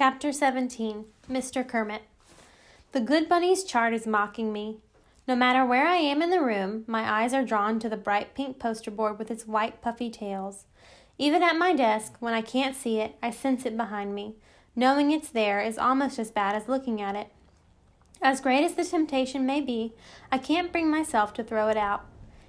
Chapter 17, Mr. Kermit. The good bunny's chart is mocking me. No matter where I am in the room, my eyes are drawn to the bright pink poster board with its white puffy tails. Even at my desk, when I can't see it, I sense it behind me. Knowing it's there is almost as bad as looking at it. As great as the temptation may be, I can't bring myself to throw it out.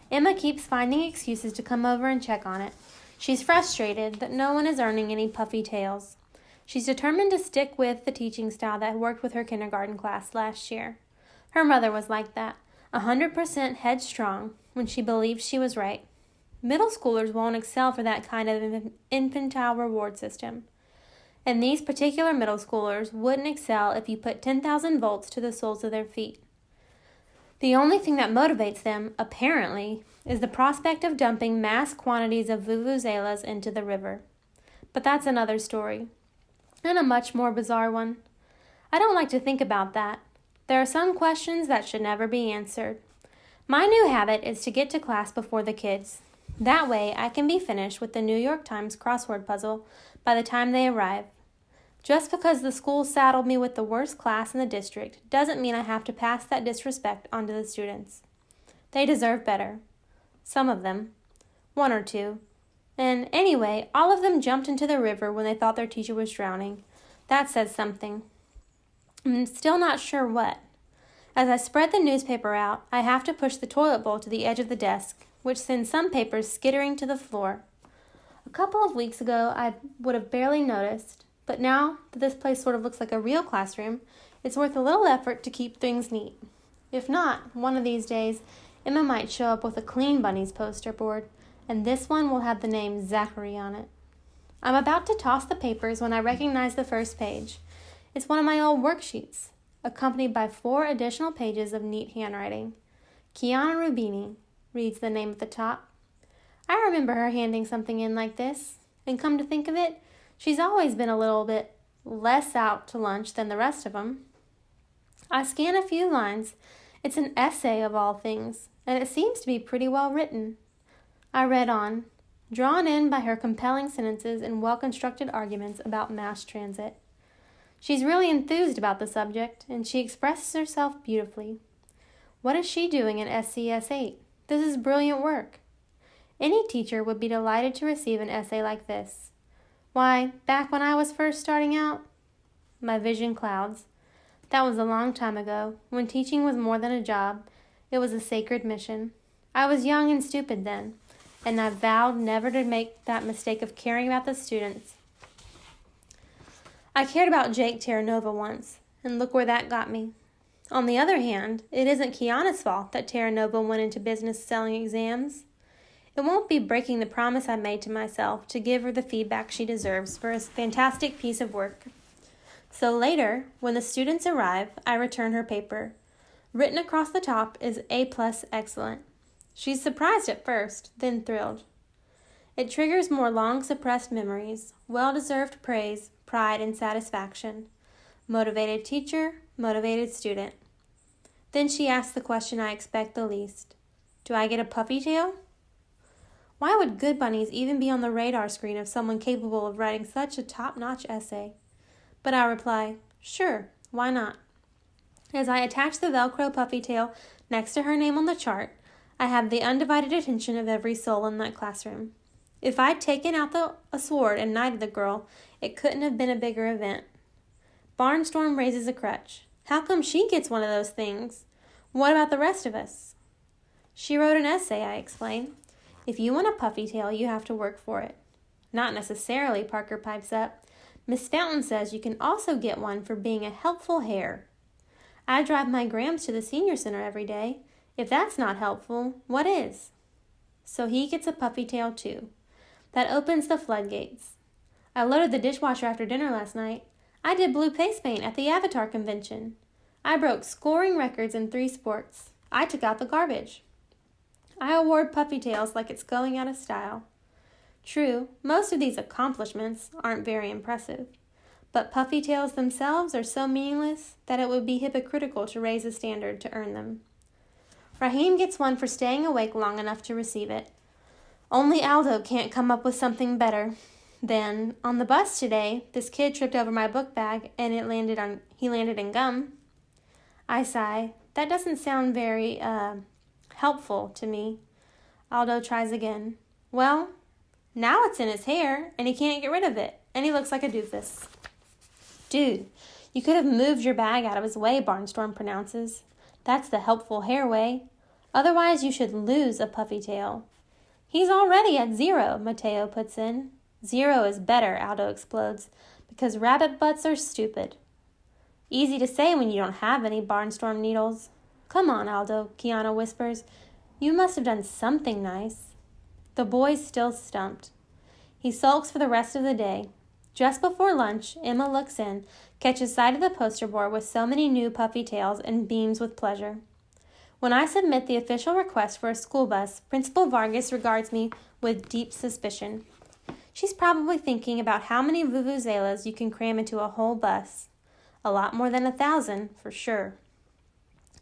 Emma keeps finding excuses to come over and check on it. She's frustrated that no one is earning any puffy tails. She's determined to stick with the teaching style that worked with her kindergarten class last year. Her mother was like that, 100% headstrong when she believed she was right. Middle schoolers won't excel for that kind of infantile reward system. And these particular middle schoolers wouldn't excel if you put 10,000 volts to the soles of their feet. The only thing that motivates them, apparently, is the prospect of dumping mass quantities of vuvuzelas into the river. But that's another story. And a much more bizarre one. I don't like to think about that. There are some questions that should never be answered. My new habit is to get to class before the kids. That way I can be finished with the New York Times crossword puzzle by the time they arrive. Just because the school saddled me with the worst class in the district doesn't mean I have to pass that disrespect on to the students. They deserve better. Some of them. One or two. And anyway, all of them jumped into the river when they thought their teacher was drowning. That says something. I'm still not sure what. As I spread the newspaper out, I have to push the toilet bowl to the edge of the desk, which sends some papers skittering to the floor. A couple of weeks ago, I would have barely noticed, but now that this place sort of looks like a real classroom, it's worth a little effort to keep things neat. If not, one of these days, Emma might show up with a clean bunny's poster board, and this one will have the name Zachary on it. I'm about to toss the papers when I recognize the first page. It's one of my old worksheets, accompanied by 4 additional pages of neat handwriting. Kiana Rubini reads the name at the top. I remember her handing something in like this, and come to think of it, she's always been a little bit less out to lunch than the rest of them. I scan a few lines. It's an essay of all things, and it seems to be pretty well written. I read on, drawn in by her compelling sentences and well-constructed arguments about mass transit. She's really enthused about the subject, and she expresses herself beautifully. What is she doing in SCS 8? This is brilliant work. Any teacher would be delighted to receive an essay like this. Why, back when I was first starting out, my vision clouds. That was a long time ago, when teaching was more than a job. It was a sacred mission. I was young and stupid then, and I vowed never to make that mistake of caring about the students. I cared about Jake Terranova once, and look where that got me. On the other hand, it isn't Kiana's fault that Terranova went into business selling exams. It won't be breaking the promise I made to myself to give her the feedback she deserves for a fantastic piece of work. So later, when the students arrive, I return her paper. Written across the top is A+ excellent. She's surprised at first, then thrilled. It triggers more long-suppressed memories, well-deserved praise, pride, and satisfaction. Motivated teacher, motivated student. Then she asks the question I expect the least. Do I get a puffy tail? Why would good bunnies even be on the radar screen of someone capable of writing such a top-notch essay? But I reply, sure, why not? As I attach the Velcro puffy tail next to her name on the chart, I have the undivided attention of every soul in that classroom. If I'd taken out a sword and knighted the girl, it couldn't have been a bigger event. Barnstorm raises a crutch. How come she gets one of those things? What about the rest of us? She wrote an essay, I explain. If you want a puffy tail, you have to work for it. Not necessarily, Parker pipes up. Miss Fountain says you can also get one for being a helpful hare. I drive my Grams to the senior center every day. If that's not helpful, what is? So he gets a puffy tail too. That opens the floodgates. I loaded the dishwasher after dinner last night. I did blue paste paint at the Avatar convention. I broke scoring records in 3 sports. I took out the garbage. I award puffy tails like it's going out of style. True, most of these accomplishments aren't very impressive, but puffy tails themselves are so meaningless that it would be hypocritical to raise a standard to earn them. Raheem gets one for staying awake long enough to receive it. Only Aldo can't come up with something better. Then, on the bus today, this kid tripped over my book bag and he landed in gum. I sigh. That doesn't sound very, helpful to me. Aldo tries again. Well, now it's in his hair, and he can't get rid of it, and he looks like a doofus. Dude, you could have moved your bag out of his way, Barnstorm pronounces. That's the helpful hair way. Otherwise, you should lose a puffy tail. He's already at 0, Mateo puts in. 0 is better, Aldo explodes, because rabbit butts are stupid. Easy to say when you don't have any, Barnstorm needles. Come on, Aldo, Kiana whispers. You must have done something nice. The boy's still stumped. He sulks for the rest of the day. Just before lunch, Emma looks in, catches sight of the poster board with so many new puffy tails, and beams with pleasure. When I submit the official request for a school bus, Principal Vargas regards me with deep suspicion. She's probably thinking about how many vuvuzelas you can cram into a whole bus. A lot more than 1,000, for sure.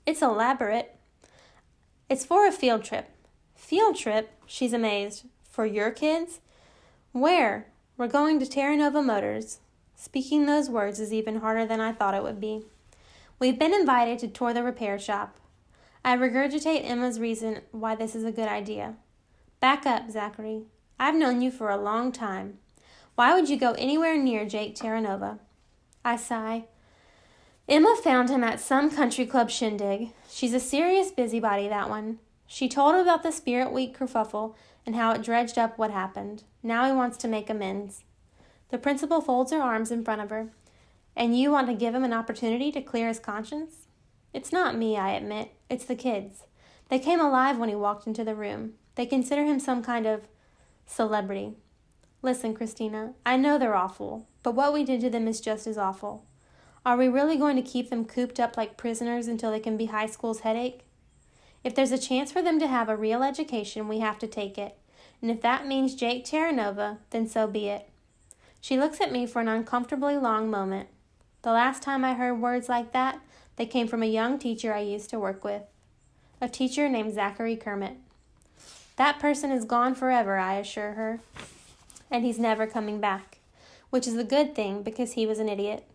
It's elaborate. It's for a field trip. Field trip? She's amazed. For your kids? Where? We're going to Terra Nova Motors. Speaking those words is even harder than I thought it would be. We've been invited to tour the repair shop. I regurgitate Emma's reason why this is a good idea. Back up, Zachary. I've known you for a long time. Why would you go anywhere near Jake Terranova? I sigh. Emma found him at some country club shindig. She's a serious busybody, that one. She told him about the Spirit Week kerfuffle and how it dredged up what happened. Now he wants to make amends. The principal folds her arms in front of her. And you want to give him an opportunity to clear his conscience? It's not me, I admit. It's the kids. They came alive when he walked into the room. They consider him some kind of celebrity. Listen, Christina, I know they're awful, but what we did to them is just as awful. Are we really going to keep them cooped up like prisoners until they can be high school's headache? If there's a chance for them to have a real education, we have to take it. And if that means Jake Terranova, then so be it. She looks at me for an uncomfortably long moment. The last time I heard words like that, they came from a young teacher I used to work with. A teacher named Zachary Kermit. That person is gone forever, I assure her. And he's never coming back. Which is a good thing, because he was an idiot.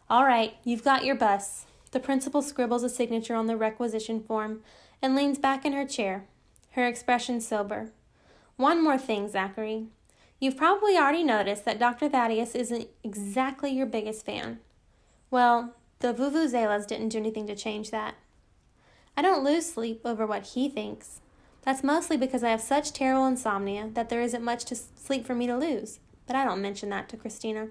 All right, you've got your bus. The principal scribbles a signature on the requisition form and leans back in her chair, her expression sober. One more thing, Zachary. You've probably already noticed that Dr. Thaddeus isn't exactly your biggest fan. Well, the vuvuzelas didn't do anything to change that. I don't lose sleep over what he thinks. That's mostly because I have such terrible insomnia that there isn't much to sleep for me to lose, but I don't mention that to Christina.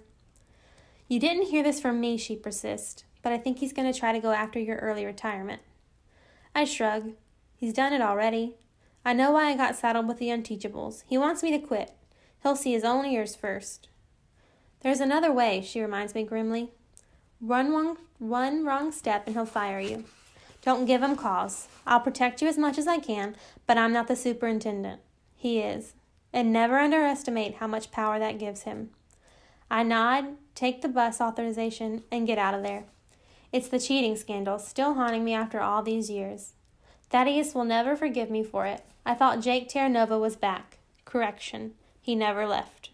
You didn't hear this from me, she persists, but I think he's going to try to go after your early retirement. I shrug. He's done it already. I know why I got saddled with the unteachables. He wants me to quit. He'll see his own ears first. There's another way, she reminds me grimly. One wrong step and he'll fire you. Don't give him cause. I'll protect you as much as I can, but I'm not the superintendent. He is. And never underestimate how much power that gives him. I nod, take the bus authorization, and get out of there. It's the cheating scandal still haunting me after all these years. Thaddeus will never forgive me for it. I thought Jake Terranova was back. Correction. He never left.